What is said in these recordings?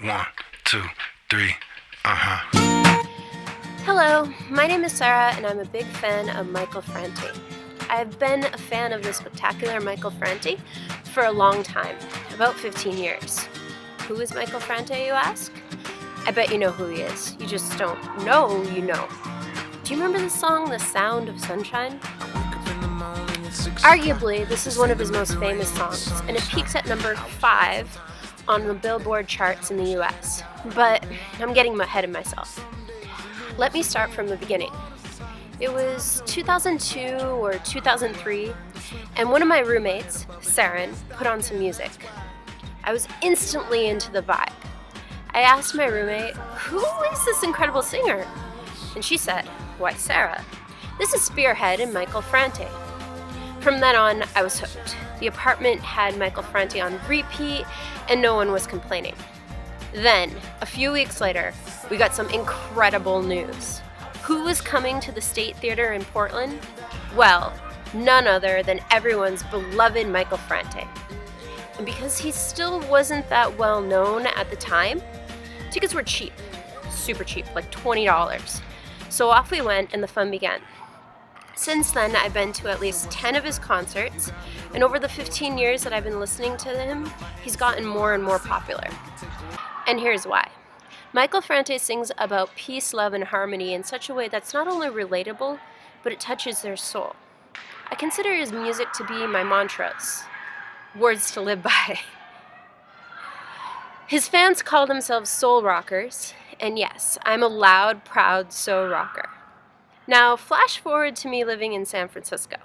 1, 2, 3, uh-huh. Hello, my name is Sarah and I'm a big fan of Michael Franti. I've been a fan of the spectacular Michael Franti for a long time, about 15 years. Who is Michael Franti, you ask? I bet you know who he is. You just don't know you know. Do you remember the song The Sound of Sunshine? Arguably, this is one of his most famous songs, and it peaks at number 5 on the Billboard charts in the US. But I'm getting ahead of myself. Let me start from the beginning. It was 2002 or 2003, and one of my roommates, Saren, put on some music. I was instantly into the vibe. I asked my roommate, "Who is this incredible singer?" And she said, "Why, Sarah, this is Spearhead and Michael Franti." From then on, I was hooked. The apartment had Michael Franti on repeat, and no one was complaining. Then, a few weeks later, we got some incredible news. Who was coming to the State Theater in Portland? Well, none other than everyone's beloved Michael Franti. And because he still wasn't that well known at the time, tickets were cheap, super cheap, like $20. So off we went and the fun began. Since then, I've been to at least 10 of his concerts, and over the 15 years that I've been listening to him, he's gotten more and more popular. And here's why. Michael Franti sings about peace, love, and harmony in such a way that's not only relatable, but it touches their soul. I consider his music to be my mantras, words to live by. His fans call themselves soul rockers, and yes, I'm a loud, proud soul rocker. Now, flash forward to me living in San Francisco.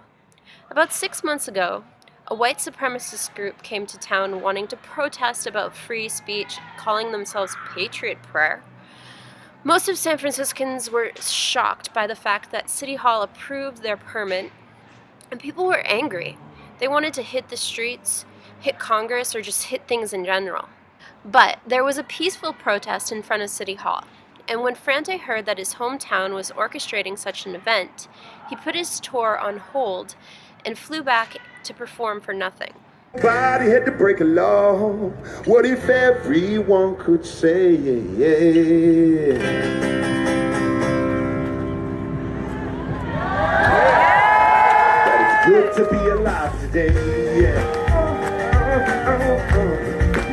About 6 months ago, a white supremacist group came to town wanting to protest about free speech, calling themselves Patriot Prayer. Most of San Franciscans were shocked by the fact that City Hall approved their permit, and people were angry. They wanted to hit the streets, hit Congress, or just hit things in general. But there was a peaceful protest in front of City Hall. And when Franti heard that his hometown was orchestrating such an event, he put his tour on hold and flew back to perform for nothing. Nobody had to break a law. What if everyone could say, yeah. That it's good to be alive today, yeah.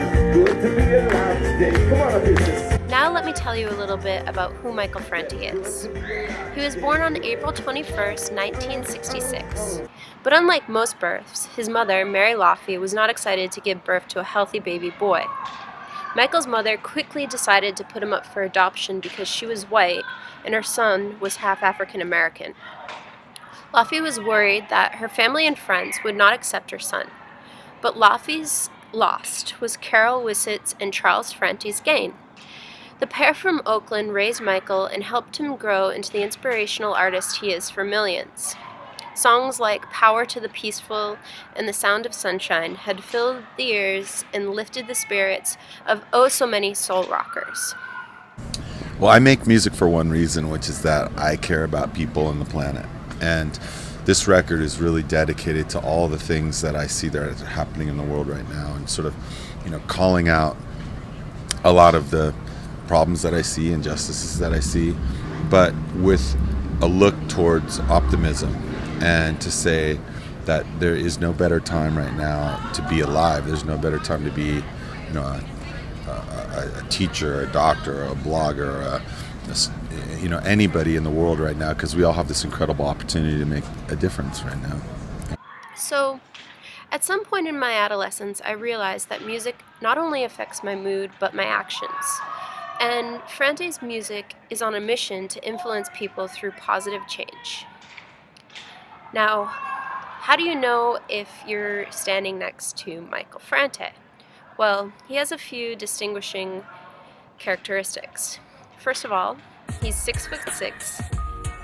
It's good to be alive today. Come on, business. Now let me tell you a little bit about who Michael Franti is. He was born on April 21st, 1966. But unlike most births, his mother, Mary Laffey, was not excited to give birth to a healthy baby boy. Michael's mother quickly decided to put him up for adoption because she was white and her son was half African American. Laffey was worried that her family and friends would not accept her son. But Laffey's loss was Carol Wissett's and Charles Franti's gain. The pair from Oakland raised Michael and helped him grow into the inspirational artist he is for millions. Songs like Power to the Peaceful and The Sound of Sunshine had filled the ears and lifted the spirits of oh so many soul rockers. Well, I make music for one reason, which is that I care about people and the planet. And this record is really dedicated to all the things that I see that are happening in the world right now, and sort of, calling out a lot of the problems that I see, injustices that I see, but with a look towards optimism, and to say that there is no better time right now to be alive. There's no better time to be, a teacher, a doctor, a blogger, anybody in the world right now, because we all have this incredible opportunity to make a difference right now. So, at some point in my adolescence, I realized that music not only affects my mood, but my actions. And Franti's music is on a mission to influence people through positive change. Now, how do you know if you're standing next to Michael Franti? Well, he has a few distinguishing characteristics. First of all, he's 6'6",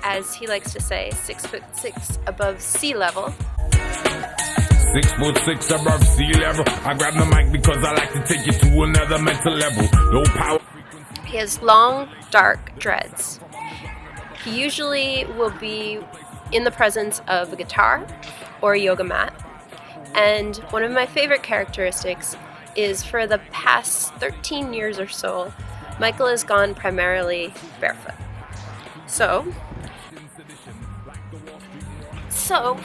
as he likes to say, 6'6" above sea level. 6'6" above sea level. I grab the mic because I like to take you to another mental level. Low power. He has long, dark dreads. He usually will be in the presence of a guitar or a yoga mat. And one of my favorite characteristics is for the past 13 years or so, Michael has gone primarily barefoot. So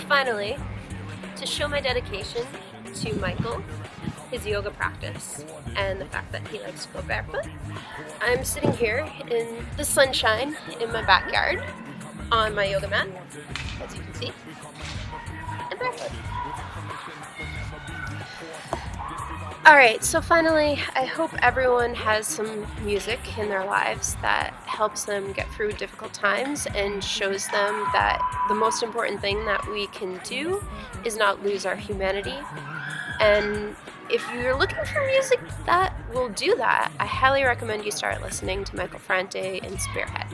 finally, to show my dedication to Michael, his yoga practice, and the fact that he likes to go barefoot, I'm sitting here in the sunshine in my backyard on my yoga mat, as you can see, and barefoot. Alright, so finally, I hope everyone has some music in their lives that helps them get through difficult times and shows them that the most important thing that we can do is not lose our humanity. And if you're looking for music that will do that, I highly recommend you start listening to Michael Franti and Spearhead.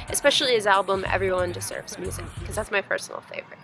Especially his album, Everyone Deserves Music, because that's my personal favorite.